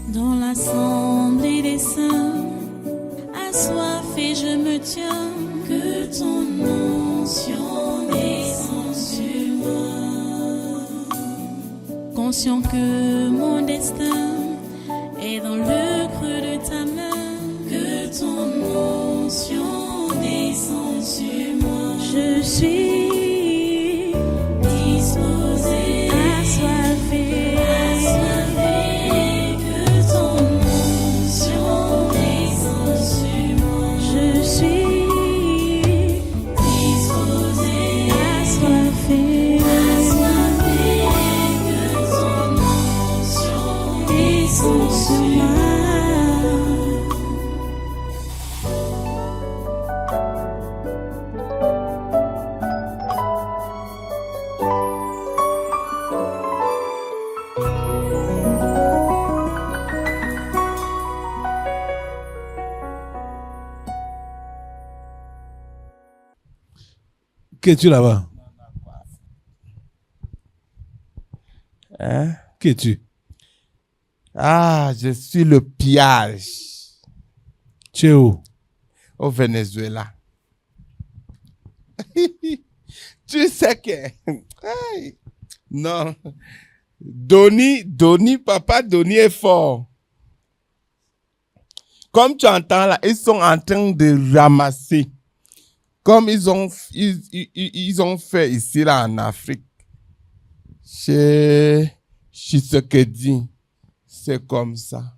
Dans l'assemblée des saints, assoiffé je me tiens, que ton onction descende sur moi. Conscient que mon destin est dans le creux de ta main, que ton onction descende sur moi. Je suis disposé, assoiffé, que ton onction descende sur moi. Je suis disposé, assoiffé, que ton onction descende sur moi. Qui es-tu là-bas? Hein? Qui es-tu? Ah, je suis le pillage Tu es où? au Venezuela. Tu sais que... Aïe. Non. Papa Doni est fort. Comme tu entends là, ils sont en train de ramasser. Comme ils ont fait ici là en Afrique. Chez Tshisekedi, c'est comme ça.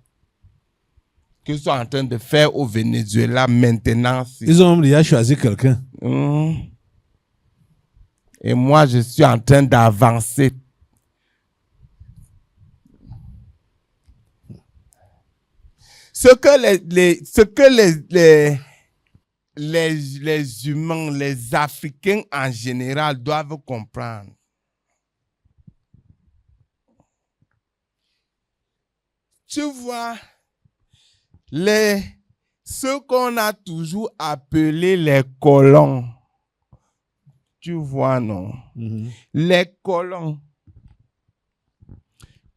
Qu'ils sont en train de faire au Venezuela maintenant. Ils ont déjà choisi quelqu'un. Et moi, je suis en train d'avancer. Ce que les humains, les Africains en général doivent comprendre. Tu vois, ceux qu'on a toujours appelés les colons, tu vois, non? Les colons,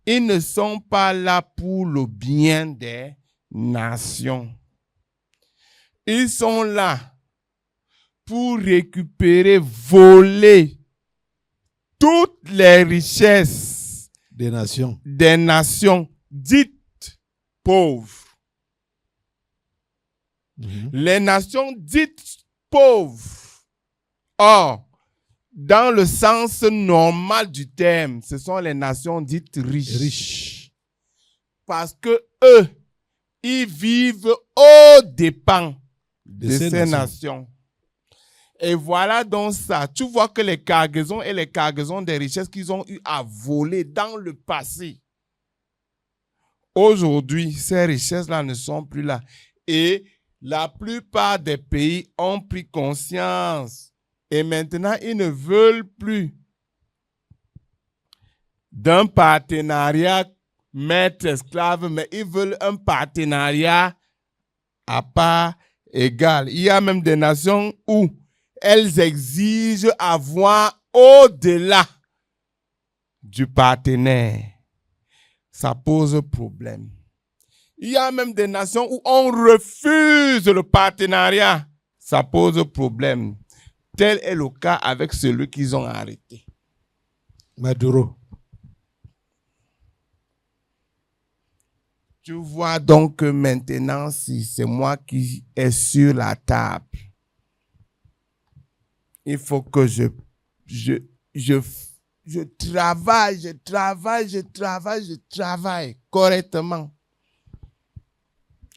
ils ne sont pas là pour le bien des nations. Ils sont là pour récupérer, voler toutes les richesses des nations dites pauvres. Les nations dites pauvres. Or, dans le sens normal du terme, ce sont les nations dites riches. Parce que eux, ils vivent aux dépens de ces nations. Et voilà donc ça. Tu vois que les cargaisons et les cargaisons des richesses qu'ils ont eu à voler dans le passé. Aujourd'hui, ces richesses-là ne sont plus là. Et la plupart des pays ont pris conscience. Et maintenant, ils ne veulent plus d'un partenariat maître-esclave, mais ils veulent un partenariat à part égale. Il y a même des nations où elles exigent avoir au-delà du partenaire. Ça pose problème. Il y a même des nations où on refuse le partenariat. Ça pose problème. Tel est le cas avec celui qu'ils ont arrêté. Maduro. Tu vois donc que maintenant, si c'est moi qui est sur la table, il faut que je travaille correctement.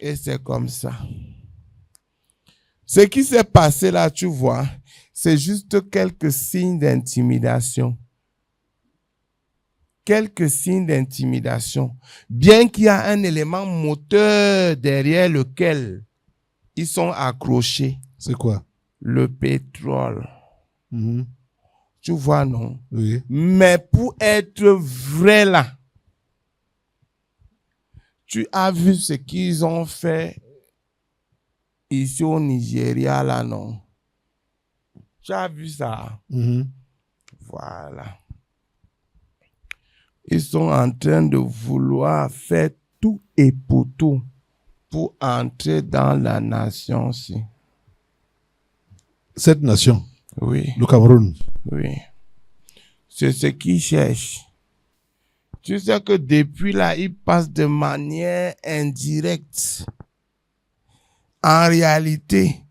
Et c'est comme ça. Ce qui s'est passé là, tu vois, c'est juste quelques signes d'intimidation. Quelques signes d'intimidation. Bien qu'il y a un élément moteur derrière lequel ils sont accrochés. C'est quoi? Le pétrole. Tu vois, non? Oui. Mais pour être vrai là, tu as vu ce qu'ils ont fait ici au Nigeria là, non? Tu as vu ça? Voilà. Ils sont en train de vouloir faire tout et pour tout pour entrer dans la nation-ci. Cette nation, Oui, le Cameroun, oui. C'est ce qu'ils cherchent. Tu sais que depuis là, ils passent de manière indirecte. En réalité,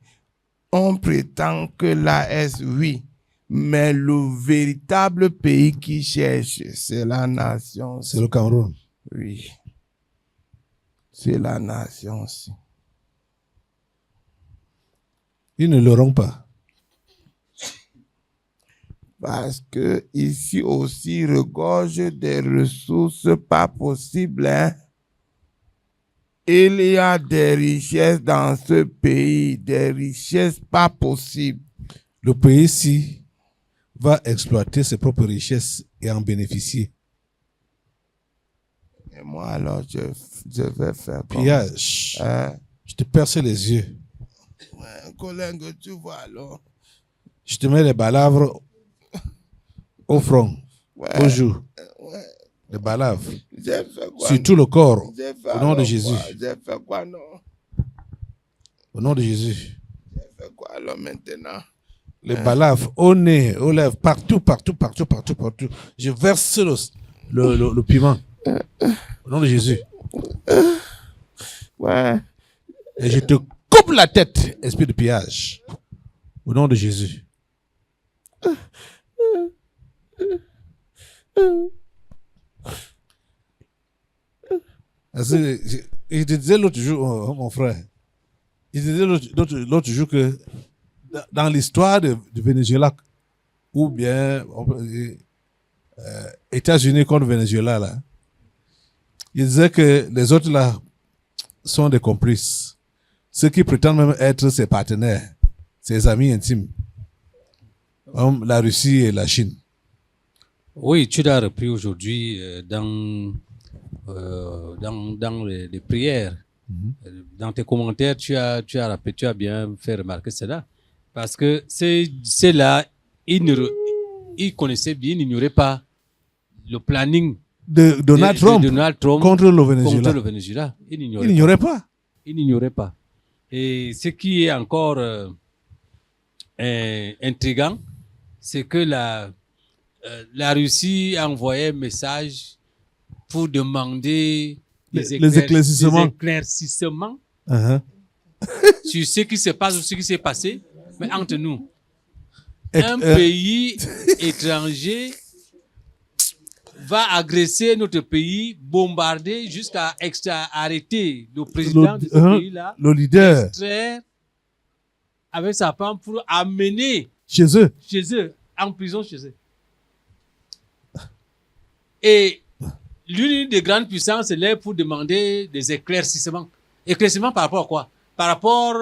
on prétend que l'AS, oui, mais le véritable pays qu'ils cherchent, c'est la nation. c'est le Cameroun. Oui. C'est la nation aussi. Ils ne l'auront pas. Parce que ici aussi regorge des ressources pas possibles. Hein? Il y a des richesses dans ce pays, des richesses pas possibles. Le pays-ci va exploiter ses propres richesses et en bénéficier. Et moi alors, je vais faire comme Pillage. Hein? Je te perce les yeux. Ouais, collègue, tu vois alors. Je te mets les balavres au front, Ouais, au joue. ouais. Les balavres. J'ai fait quoi? Sur tout le corps. J'ai fait Au nom de alors Jésus. quoi? J'ai fait quoi non? Au nom de Jésus. J'ai fait quoi alors maintenant? Les balavres au nez, aux lèvres, partout, partout, partout, partout, partout. Je verse le piment. Au nom de Jésus. Ouais. Et je te coupe la tête, esprit de pillage. Au nom de Jésus. Je te disais l'autre jour, mon frère, je te disais l'autre jour que dans l'histoire du Venezuela, ou bien États-Unis contre Venezuela, là, il disait que les autres là sont des complices. Ceux qui prétendent même être ses partenaires, ses amis intimes, comme la Russie et la Chine. Oui, tu l'as repris aujourd'hui dans les prières. Dans tes commentaires, tu as bien fait remarquer cela. Parce que c'est là, ils connaissaient bien, ils n'ignoraient pas le planning De Donald Trump, de Donald Trump contre le Venezuela. contre le Venezuela. Ils Il n'ignorait pas. Ils n'ignoraient pas. Et ce qui est encore intriguant, c'est que la Russie a envoyé un message pour demander Les éclaircissements. des éclaircissements Uh-huh. sur ce qui se passe ou ce qui s'est passé. Mais entre nous, Et- un pays étranger va agresser notre pays, bombarder jusqu'à arrêter le président de ce pays-là, le leader extraire avec sa femme pour amener chez eux. chez eux, en prison chez eux. Et l'une des grandes puissances est là pour demander des éclaircissements. Éclaircissements par rapport à quoi? Par rapport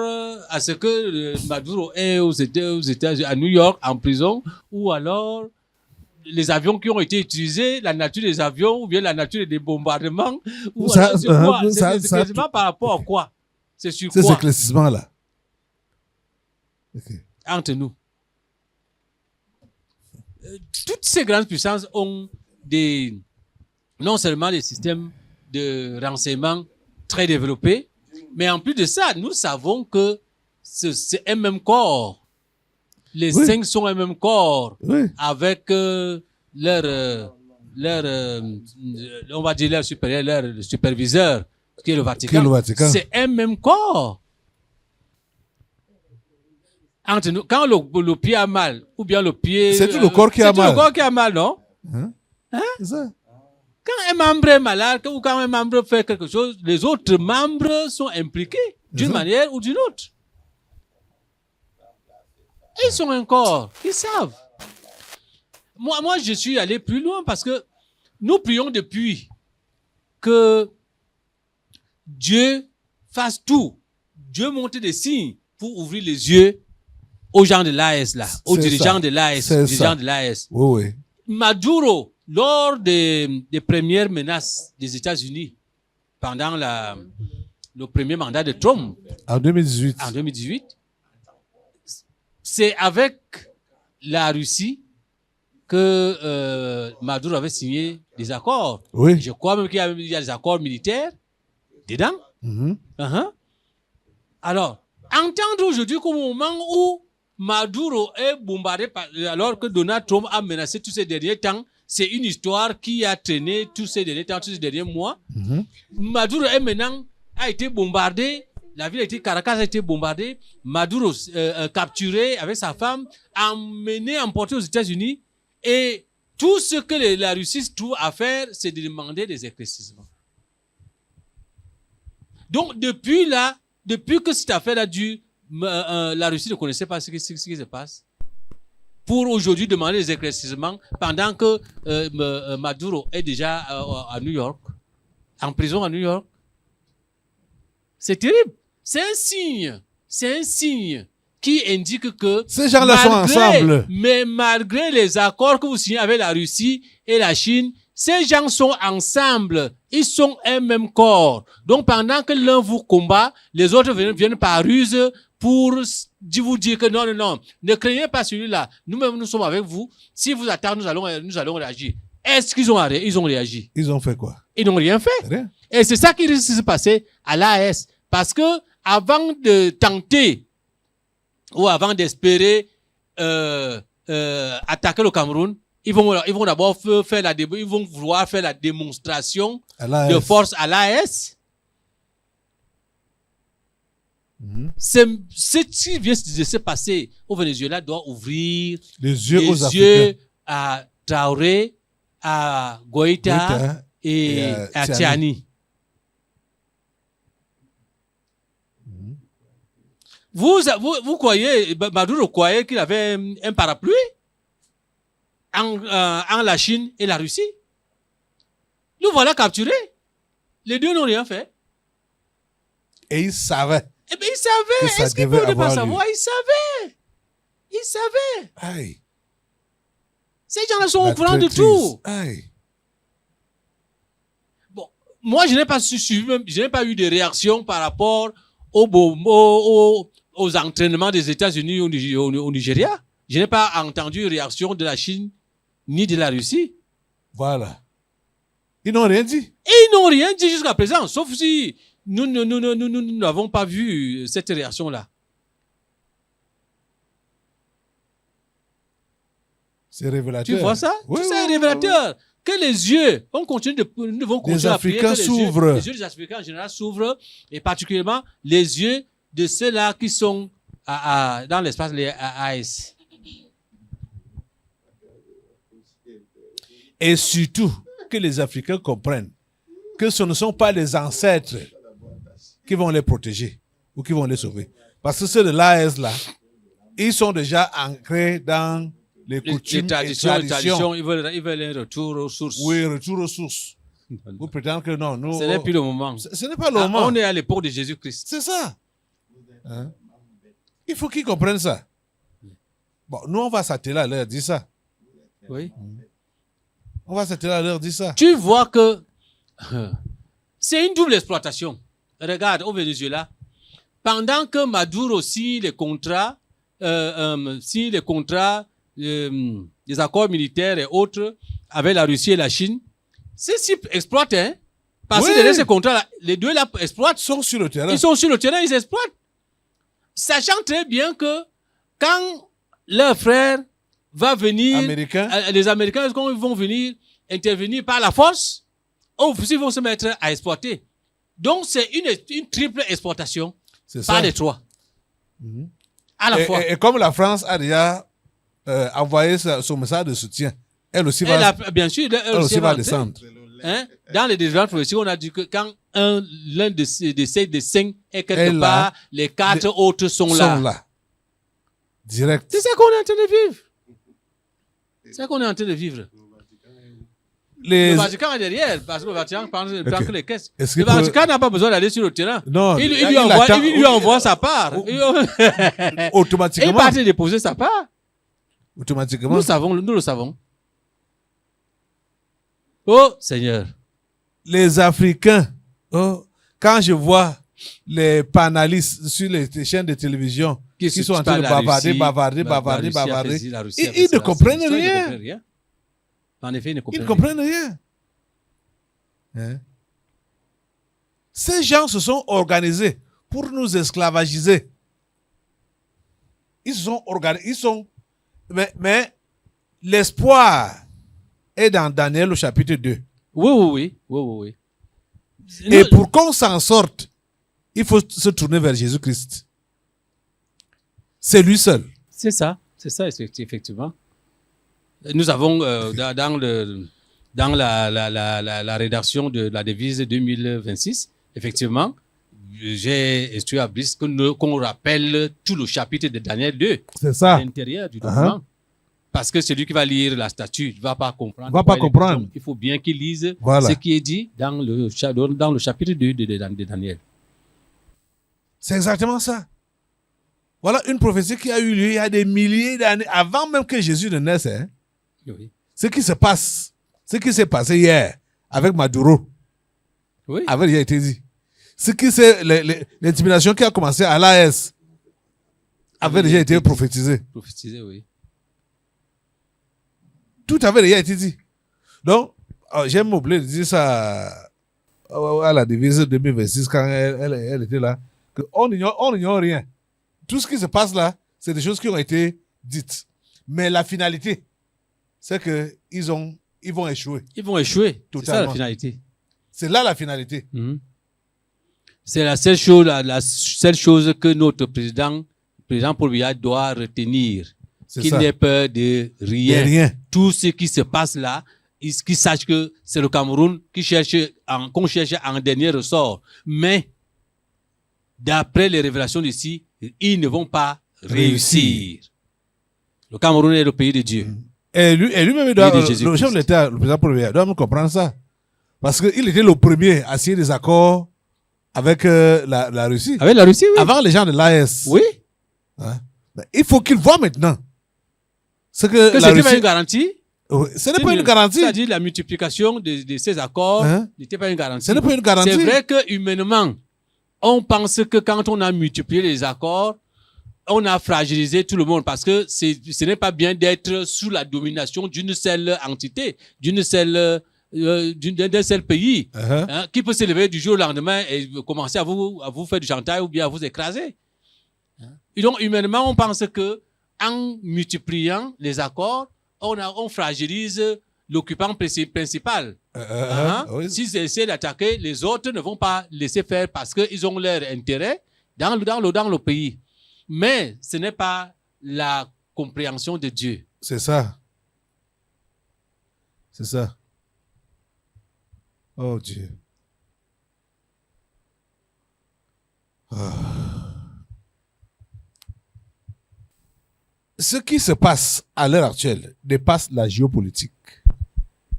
à ce que Maduro est aux États-Unis, à New York, en prison, ou alors les avions qui ont été utilisés, la nature des avions, ou bien la nature des bombardements, ou Ça, alors sur quoi? C'est ça- des ça- éclaircissements par rapport à quoi? C'est sur Ces quoi? éclaircissements-là. Ok. Entre nous. Toutes ces grandes puissances ont non seulement des systèmes de renseignement très développés, mais en plus de ça, nous savons que c'est un même corps. Les Oui. 5 sont un même corps Oui. avec on va dire leur supérieur, leur superviseur, qui est le Vatican. Qui est le Vatican. C'est un même corps. Entre nous, quand le pied a mal, ou bien le pied... C'est tout le corps qui a C'est tout mal. le corps qui a mal, non? C'est ça. Quand un membre est malade, ou quand un membre fait quelque chose, les autres membres sont impliqués d'une Mhm. manière ou d'une autre. Ils sont un corps, ils savent. Moi, je suis allé plus loin parce que nous prions depuis que Dieu fasse tout. Dieu montre des signes pour ouvrir les yeux aux gens de l'AS là, aux C'est dirigeants ça. de l'AS, C'est dirigeants ça. de l'AS. Oui, oui. Maduro, lors des premières menaces des États-Unis, pendant le premier mandat de Trump En 2018. en 2018, c'est avec la Russie que Maduro avait signé des accords. Oui. Je crois même qu'il y a des accords militaires dedans. Uh-huh. Alors, entendre aujourd'hui qu'au moment où Maduro est bombardé, alors que Donald Trump a menacé tous ces derniers temps, c'est une histoire qui a traîné tous ces derniers temps, tous ces derniers mois. Maduro est maintenant a été bombardé, la ville Caracas a été bombardée, Maduro capturé avec sa femme, emmené, emporté aux États-Unis, et tout ce que la Russie trouve à faire, c'est de demander des éclaircissements. Donc depuis que cette affaire a dû, la Russie ne connaissait pas ce qui se passe. Pour aujourd'hui demander des éclaircissements pendant que Maduro est déjà à New York, en prison à New York. C'est terrible. C'est un signe qui indique que ces gens-là sont ensemble. Mais malgré les accords que vous signez avec la Russie et la Chine, ces gens sont ensemble. Ils sont un même corps. Donc pendant que l'un vous combat, les autres viennent par ruse pour vous dire que non, ne craignez pas celui-là. Nous-mêmes, nous sommes avec vous. Si vous attaquez, nous allons réagir. Est-ce qu'ils ont réagi? Ils ont fait quoi? Ils n'ont rien fait. Rien. Et c'est ça qui risque de se passer à l'AES. Parce que avant de tenter ou avant d'espérer attaquer le Cameroun, ils vont d'abord ils vont vouloir faire la démonstration de force à l'AES. Ce qui vient de se passer au Venezuela doit ouvrir les yeux à Traoré, à Goïta et à Tiani. Vous croyez, Maduro croyait qu'il avait un parapluie en la Chine et la Russie? Nous voilà capturés. Les deux n'ont rien fait. Et ils savaient. Eh bien, ils savaient. Est-ce qu'ils ne pouvaient pas savoir? Ils savaient. Aïe. Ces gens-là sont au courant de tout. Aïe. Bon, moi, je n'ai pas eu de réaction par rapport aux entraînements des États-Unis au Nigeria. Je n'ai pas entendu réaction de la Chine ni de la Russie. Voilà. Ils n'ont rien dit. Ils n'ont rien dit jusqu'à présent, sauf si nous n'avons pas vu cette réaction-là. C'est révélateur. Tu vois ça? Oui, c'est révélateur. Que les yeux, nous devons continuer à prier que les yeux des Africains en général s'ouvrent, et particulièrement les yeux de ceux-là qui sont dans l'espace, les AES. Et surtout, que les Africains comprennent que ce ne sont pas les ancêtres qui vont les protéger ou qui vont les sauver. Parce que ceux de l'AES, là, ils sont déjà ancrés dans les coutumes et traditions. Ils veulent un retour aux sources. Oui, retour aux sources. Vous prétendez que non, nous... Ce n'est plus le moment. Ce n'est pas le moment. On est à l'époque de Jésus-Christ. C'est ça. Hein? Il faut qu'ils comprennent ça. Bon, nous, on va s'atteler à leur dire ça. Oui. On va s'atteler à leur dire ça. Tu vois que c'est une double exploitation. Regarde, au Venezuela, pendant que Maduro signe les contrats, des accords militaires et autres avec la Russie et la Chine, ceux-ci exploitent, hein? Parce que derrière ces contrats-là, les deux là exploitent. Ils sont sur le terrain. Ils sont sur le terrain, ils exploitent. Sachant très bien que quand leur frère va venir, les Américains, quand ils vont venir intervenir par la force, ils vont se mettre à exploiter. Donc, c'est une triple exploitation par les trois. À la fois. Et comme la France a déjà envoyé son message de soutien, elle aussi va descendre. Hein? Dans les développements progressifs, on a dit que quand l'un de ces 5 est quelque part, les 4 autres sont là. Direct. C'est ça qu'on est en train de vivre. C'est ça qu'on est en train de vivre. Le Vatican est derrière, parce que le Vatican prend que les caisses. Le Vatican n'a pas besoin d'aller sur le terrain. Non, il lui envoie sa part. Automatiquement. Il part déposer sa part. Automatiquement. Nous le savons. Oh, Seigneur. Les Africains, quand je vois les panélistes sur les chaînes de télévision qui sont en train de bavarder, ils ne comprennent rien. En effet, ils ne comprennent rien. Hein? Ces gens se sont organisés pour nous esclavagiser. Ils se sont organisés. Mais l'espoir est dans Daniel au chapitre 2. Oui. Et pour qu'on s'en sorte, il faut se tourner vers Jésus-Christ. C'est lui seul. C'est ça, effectivement. Nous avons dans la rédaction de la devise 2026, effectivement, j'ai instruit à Brice qu'on rappelle tout le chapitre de Daniel 2 C'est ça. à l'intérieur du document. Parce que celui qui va lire la statue ne va pas comprendre. Va pas comprendre. Il faut bien qu'il lise Voilà. ce qui est dit dans le chapitre 2 de Daniel. C'est exactement ça. Voilà une prophétie qui a eu lieu il y a des milliers d'années, avant même que Jésus ne naisse. Hein. Oui. Ce qui s'est passé hier avec Maduro, Oui. avait déjà été dit. L'intimidation qui a commencé à l'AS avait déjà été prophétisé. Prophétisé, oui. Tout avait déjà été dit. Donc, j'aime oublier de dire ça à la devise 2026 quand elle était là. On n'ignore rien. Tout ce qui se passe là, c'est des choses qui ont été dites. Mais la finalité, c'est qu'ils vont échouer. Ils vont échouer. C'est ça la Totalement. finalité. C'est là la finalité. C'est la seule chose que notre président Paul Biya doit retenir. C'est Qu'il ça. n'ait peur de rien. De rien. Tout ce qui se passe là, qu'il sache que c'est le Cameroun qu'on cherche en dernier ressort. Mais, d'après les révélations d'ici, ils ne vont pas réussir. Le Cameroun est le pays de Dieu. Et lui-même, Et de le Jésus-Christ. chef de l'État, le président Paul Biya, doit me comprendre ça. Parce qu'il était le premier à signer des accords avec la Russie. Avec la Russie, oui. Avant les gens de l'AS. Oui. Hein? Mais il faut qu'il voit maintenant. Ce que Que la ce n'est pas Russie... une garantie. Oui, ce n'est pas une garantie. C'est-à-dire la multiplication de ces accords Hein? n'était pas une garantie. Ce n'est pas une garantie. C'est vrai que humainement, on pense que quand on a multiplié les accords, on a fragilisé tout le monde parce que ce n'est pas bien d'être sous la domination d'une seule entité, d'un seul pays, hein, qui peut se lever du jour au lendemain et commencer à vous faire du chantage ou bien à vous écraser. Hein? Et donc, humainement, on pense que en multipliant les accords, on fragilise l'occupant principal. Oui. S'ils essaient d'attaquer, les autres ne vont pas laisser faire parce qu'ils ont leur intérêt dans le pays. Mais ce n'est pas la compréhension de Dieu. C'est ça. C'est ça. Oh Dieu. Ce qui se passe à l'heure actuelle dépasse la géopolitique.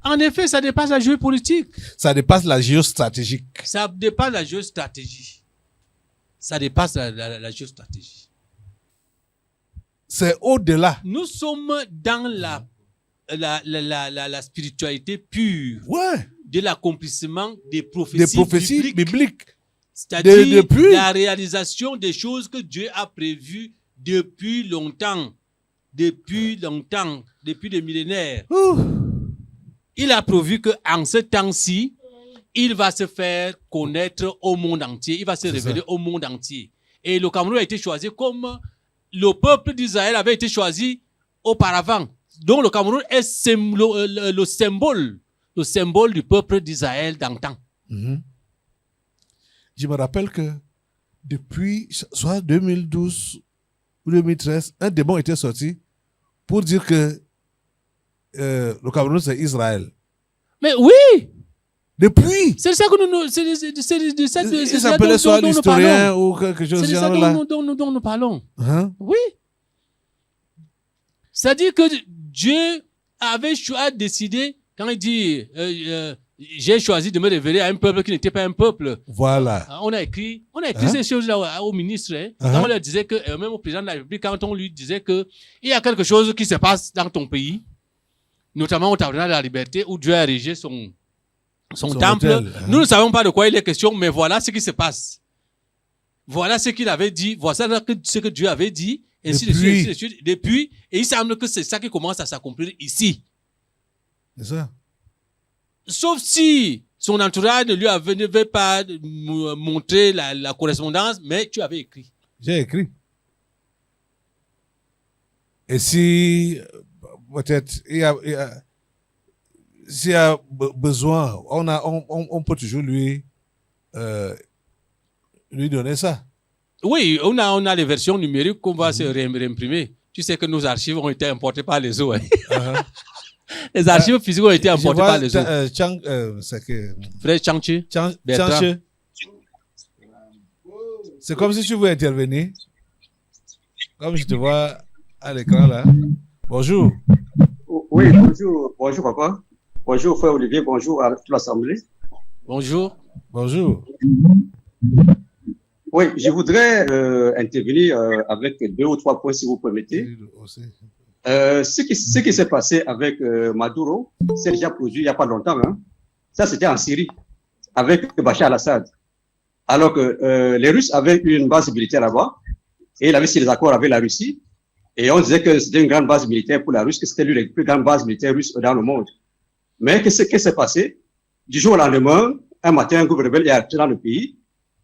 En effet, ça dépasse la géopolitique. Ça dépasse la géostratégique. Ça dépasse la géostratégie. Ça dépasse la géostratégie. C'est au-delà. Nous sommes dans la spiritualité pure Ouais. de l'accomplissement des Des prophéties, prophéties bibliques. C'est-à-dire depuis- la réalisation des choses que Dieu a prévues depuis longtemps. Depuis des millénaires. Ouh. Il a prévu qu'en ce temps-ci, il va se faire connaître au monde entier. Il va se révéler ça. au monde entier. Et le Cameroun a été choisi comme le peuple d'Israël avait été choisi auparavant. Donc le Cameroun est le symbole du peuple d'Israël d'antan. Mhm. Je me rappelle que depuis soit 2012 ou 2013, un démon était sorti pour dire que le Cameroun c'est Israël. Mais oui, Depuis, c'est de ça que nous, c'est de ça il dont s'appelait soit nous l'historien parlons. ou quelque chose C'est de du ça genre là. dont nous parlons. Hein? Oui. C'est-à-dire que Dieu a décidé, quand il dit j'ai choisi de me révéler à un peuple qui n'était pas un peuple. Voilà. On a écrit Hein? ces choses-là au ministre. Hein, Hein? quand on leur disait que, même au président de la République, quand on lui disait que il y a quelque chose qui se passe dans ton pays, notamment au tabernacle de la liberté, où Dieu a érigé son temple. hôtel, hein. Nous ne savons pas de quoi il est question, mais voilà ce qui se passe. Voilà ce qu'il avait dit, voilà ce que Dieu avait dit, ainsi de suite, Depuis. ainsi de suite. Depuis, et il semble que c'est ça qui commence à s'accomplir ici. C'est ça. Sauf si Son entourage ne lui avait pas montré la correspondance, mais tu avais écrit. J'ai écrit. Et si, peut-être, s'il y a besoin, on peut toujours lui donner ça. Oui, on a les versions numériques qu'on va se réimprimer. Tu sais que nos archives ont été importées par les eaux. Hein. Les archives physiques ont été importées par les eaux. Frère Changchi. Changchi. C'est comme si tu veux intervenir. Comme je te vois à l'écran là. Bonjour. Oui, bonjour. Bonjour, papa. Bonjour, frère Olivier. Bonjour à toute l'Assemblée. Bonjour. Bonjour. Oui, je voudrais intervenir avec 2 ou 3 points, si vous permettez. Ce qui s'est passé avec Maduro, c'est déjà produit il n'y a pas longtemps. Hein. Ça, c'était en Syrie, avec Bachar al-Assad. Alors que les Russes avaient une base militaire là-bas, et il avait signé des accords avec la Russie, et on disait que c'était une grande base militaire pour la Russie, que c'était l'une des plus grandes bases militaires russes dans le monde. Mais qu'est-ce qui s'est passé? Du jour au lendemain, un matin, un groupe rebelle est entré dans le pays,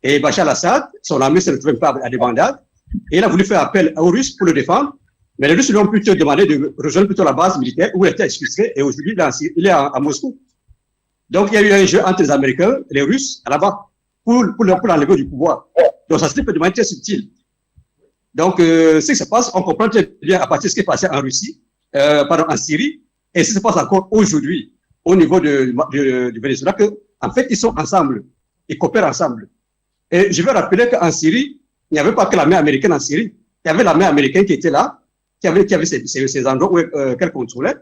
et Bachar al-Assad, son armée se retrouvait pas à des bandades, et il a voulu faire appel aux Russes pour le défendre, mais les Russes lui ont plutôt demandé de rejoindre plutôt la base militaire où il était exfiltré, et aujourd'hui, il est à Moscou. Donc, il y a eu un jeu entre les Américains et les Russes, là-bas, pour l'enlever du pouvoir. Donc, ça s'est fait de manière très subtile. Donc, ce qui se passe, on comprend très bien à partir de ce qui est passé en Russie, en Syrie, et ce qui se passe encore aujourd'hui, au niveau du Venezuela, que, en fait, ils sont ensemble. Ils coopèrent ensemble. Et je veux rappeler qu'en Syrie, il n'y avait pas que l'armée américaine en Syrie. Il y avait l'armée américaine qui était là, qui avait ces endroits qu'elle contrôlait.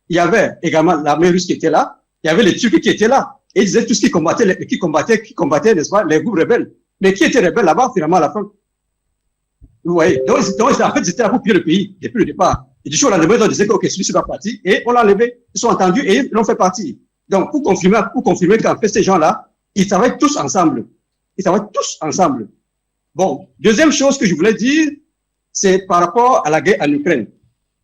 Il y avait également l'armée russe qui était là. Il y avait les Turcs qui étaient là. Et ils disaient tout ce qui combattait, n'est-ce pas, les groupes rebelles. Mais qui étaient rebelles là-bas, finalement, à la fin? Vous voyez. Donc, en fait, c'était là pour piller le pays, depuis le départ. Et du jour au lendemain, ils disaient que, OK, celui-ci doit partir. Et on l'a enlevé. Ils sont entendus et ils l'ont fait partir. Donc, pour confirmer qu'en fait, ces gens-là, ils travaillent tous ensemble. Ils travaillent tous ensemble. Bon. Deuxième chose que je voulais dire, c'est par rapport à la guerre en Ukraine.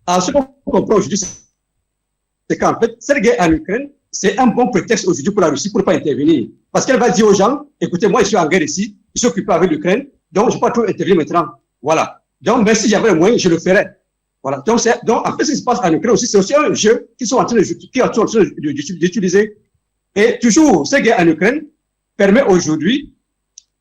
Alors, ce qu'on comprend aujourd'hui, c'est qu'en fait, cette guerre en Ukraine, c'est un bon prétexte aujourd'hui pour la Russie pour ne pas intervenir. Parce qu'elle va dire aux gens, écoutez, moi, je suis en guerre ici, je suis occupé avec l'Ukraine, donc je ne vais pas trop intervenir maintenant. Voilà. Donc, même si j'avais le moyen, je le ferais. Voilà. Donc, en fait, ce qui se passe en Ukraine aussi, c'est aussi un jeu qu'ils sont en train d'utiliser. Et toujours, cette guerre en Ukraine permet aujourd'hui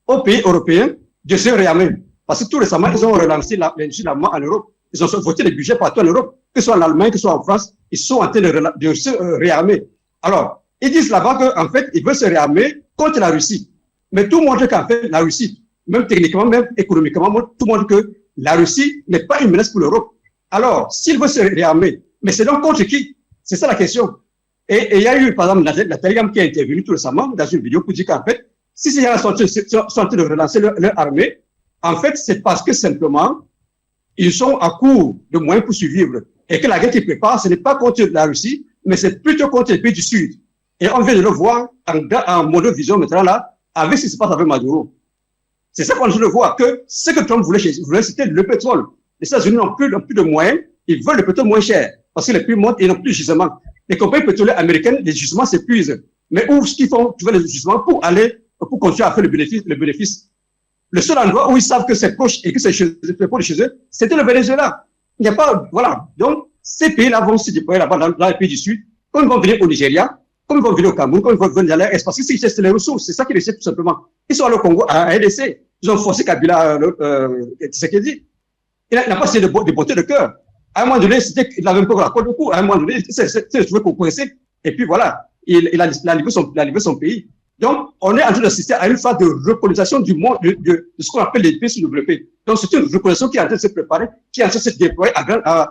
aux pays européens de se réarmer. Parce que tout récemment, ils ont relancé l'armement en Europe. Ils ont voté les budgets partout en Europe, que ce soit en Allemagne, que ce soit en France. Ils sont en train de se réarmer. Alors, ils disent là-bas qu'en fait, ils veulent se réarmer contre la Russie. Mais tout montre qu'en fait, la Russie, même techniquement, même économiquement, tout montre que la Russie n'est pas une menace pour l'Europe. Alors, s'ils veulent se réarmer, mais c'est donc contre qui? C'est ça la question. Et il y a eu, par exemple, la Telegram qui a intervenu tout récemment dans une vidéo pour dire qu'en fait, si ces gens sont en train de relancer leur armée, en fait, c'est parce que simplement, ils sont à court de moyens pour survivre. Et que la guerre qu'ils préparent, ce n'est pas contre la Russie, mais c'est plutôt contre les pays du Sud. Et on vient de le voir en monovision maintenant là, avec ce qui se passe avec Maduro. C'est ça qu'on vient de voir, que ce que Trump voulait, c'était le pétrole. Les États-Unis n'ont plus de moyens, ils veulent le pétrole moins cher, parce que les prix montent et ils n'ont plus de gisements. Les compagnies pétrolières américaines, les gisements s'épuisent. Mais où est-ce qu'ils font trouver les gisements pour continuer à faire le bénéfice? Le seul endroit où ils savent que c'est proche et que c'est proche de chez eux, c'était le Venezuela. Il n'y a pas, voilà. Donc, ces pays-là vont se déployer là-bas dans les pays du Sud, comme ils vont venir au Nigeria, comme ils vont venir au Cameroun, comme ils vont venir dans l'Est, parce que c'est les ressources, c'est ça qu'ils essaient tout simplement. Ils sont allés au Congo, à RDC, ils ont forcé Kabila, Tshisekedi. Il n'a pas essayé de beauté de cœur. À un moment donné, il avait un peu la corde au cou, à un moment donné, il s'est trouvé coincé, et puis voilà, il a livré son pays. Donc, on est en train d'assister à une phase de recolonisation du monde, de ce qu'on appelle les pays sous-développés. Donc, c'est une recolonisation qui est en train de se préparer, qui est en train de se déployer à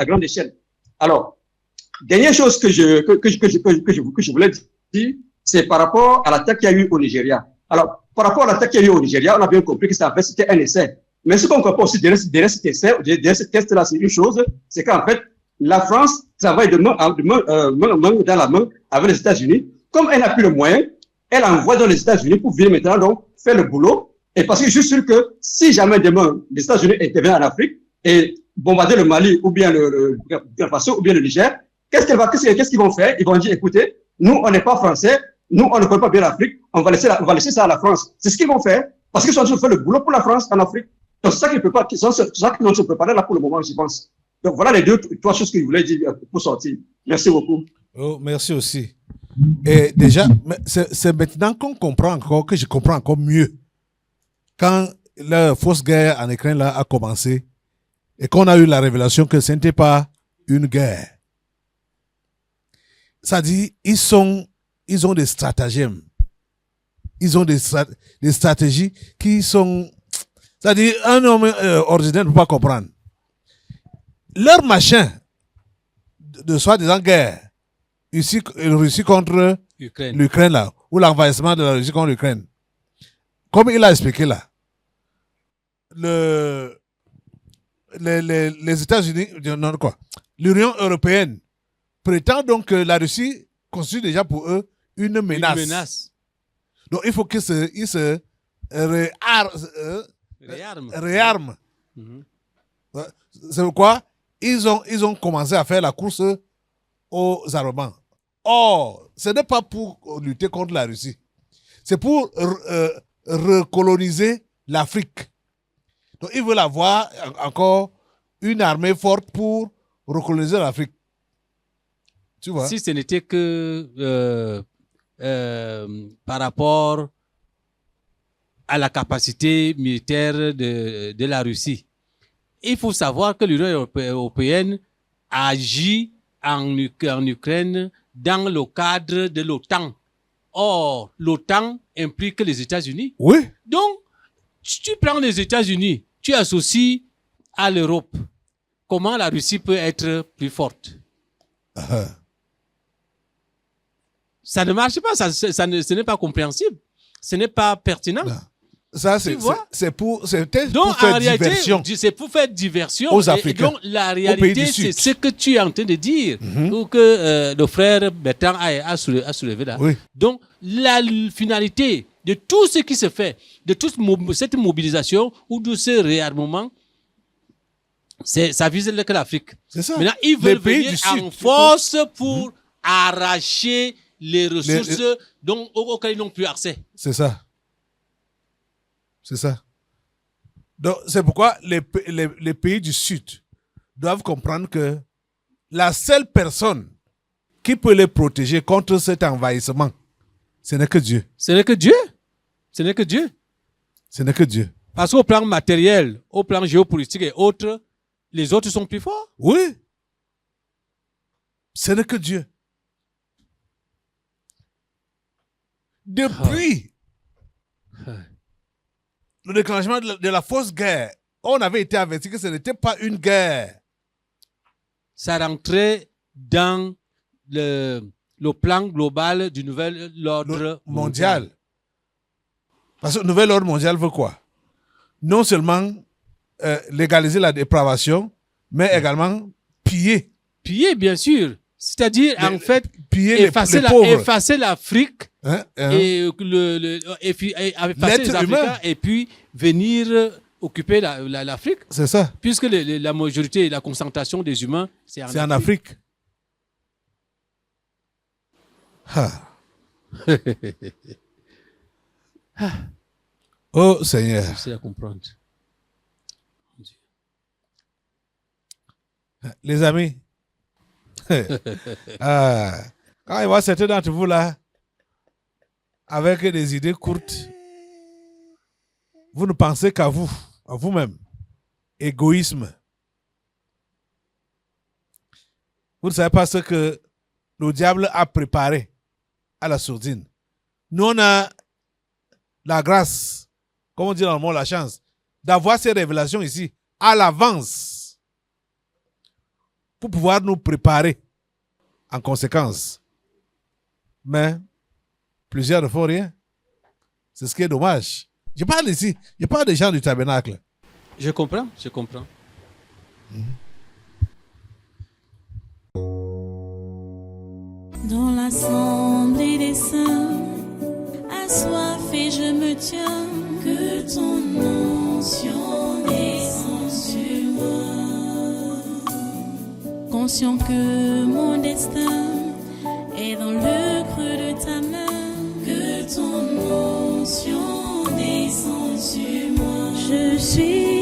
grande échelle. Alors, dernière chose que je voulais dire, c'est par rapport à l'attaque qu'il y a eu au Nigeria. Alors, par rapport à l'attaque qu'il y a eu au Nigeria, on a bien compris que c'était un essai. Mais ce qu'on comprend aussi derrière cet essai, derrière ce test-là, c'est une chose, c'est qu'en fait, la France travaille de main dans la main avec les États-Unis. Comme elle n'a plus le moyen, elle envoie dans les États-Unis pour venir maintenant donc faire le boulot. Et parce que je suis sûr que si jamais demain les États-Unis interviennent en Afrique et bombarder le Mali ou bien le Burkina Faso ou bien le Niger, Qu'est-ce qu'ils vont faire? Ils vont dire, écoutez, nous, on n'est pas français, nous, on ne connaît pas bien l'Afrique, on va laisser ça à la France. C'est ce qu'ils vont faire, parce qu'ils sont en train de faire le boulot pour la France en Afrique. Donc, c'est ça qu'ils vont se préparer là pour le moment, je pense. Donc, voilà les trois choses que je voulais dire pour sortir. Merci beaucoup. Oh, merci aussi. Et déjà, c'est maintenant qu'on comprend encore, que je comprends encore mieux. Quand la fausse guerre en Ukraine là, a commencé et qu'on a eu la révélation que ce n'était pas une guerre. Ça dit, ils ont des stratagèmes. Ils ont des stratégies qui sont... Ça dit, un homme ordinaire ne peut pas comprendre. Leur machin de soi-disant guerre, ici, Russie contre l'Ukraine là, ou l'envahissement de la Russie contre l'Ukraine. Comme il a expliqué là, les États-Unis, non quoi, l'Union européenne prétend donc que la Russie constitue déjà pour eux une menace. Donc il faut qu'ils se réarment. C'est pourquoi ils ont commencé à faire la course aux armements. Or, ce n'est pas pour lutter contre la Russie. C'est pour recoloniser l'Afrique. Donc, ils veulent avoir encore une armée forte pour recoloniser l'Afrique. Tu vois? Si ce n'était que par rapport à la capacité militaire de la Russie. Il faut savoir que l'Union européenne agit en Ukraine dans le cadre de l'OTAN. Or, l'OTAN implique les États-Unis. Oui. Donc, si tu prends les États-Unis, tu associes à l'Europe. Comment la Russie peut être plus forte? Ça ne marche pas, ce n'est pas compréhensible. Ce n'est pas pertinent. Non. Ça, c'est pour faire diversion. C'est pour faire diversion aux Africains. Donc, la réalité, c'est ce que tu es en train de dire, ou que le frère Bertrand a soulevé là. Oui. Donc, la finalité de tout ce qui se fait, de toute cette mobilisation ou de ce réarmement, ça vise que l'Afrique. C'est ça. Maintenant, ils veulent venir en force pour arracher les ressources auxquelles ils n'ont plus accès. C'est ça. C'est ça. Donc, c'est pourquoi les pays du Sud doivent comprendre que la seule personne qui peut les protéger contre cet envahissement, ce n'est que Dieu. Ce n'est que Dieu. Ce n'est que Dieu. Ce n'est que Dieu. Parce qu'au plan matériel, au plan géopolitique et autres, les autres sont plus forts. Oui. Ce n'est que Dieu. Depuis le déclenchement de la fausse guerre, on avait été averti que ce n'était pas une guerre. Ça rentrait dans le plan global du nouvel ordre mondial. Parce que le nouvel ordre mondial veut quoi? Non seulement légaliser la dépravation, mais également piller. Piller, bien sûr. C'est-à-dire, en fait, piller effacer l'Afrique et effacer les Africains et puis venir occuper l'Afrique. C'est ça. Puisque la majorité, la concentration des humains, c'est en Afrique. Oh Seigneur. C'est à comprendre. Les amis, quand il voit certains d'entre vous là, avec des idées courtes, vous ne pensez qu'à vous, à vous-même. Égoïsme. Vous ne savez pas ce que le diable a préparé à la sourdine. Nous, on a la grâce, comme on dit dans le monde, la chance, d'avoir ces révélations ici à l'avance pour pouvoir nous préparer en conséquence. Mais plusieurs ne font rien. C'est ce qui est dommage. Je parle ici, je parle des gens du tabernacle. Je comprends. Dans l'assemblée des saints, assoiffé je me tiens, que ton onction descende sur moi. conscient que mon destin est dans le creux de ta main, que ton onction descend sur moi. Je suis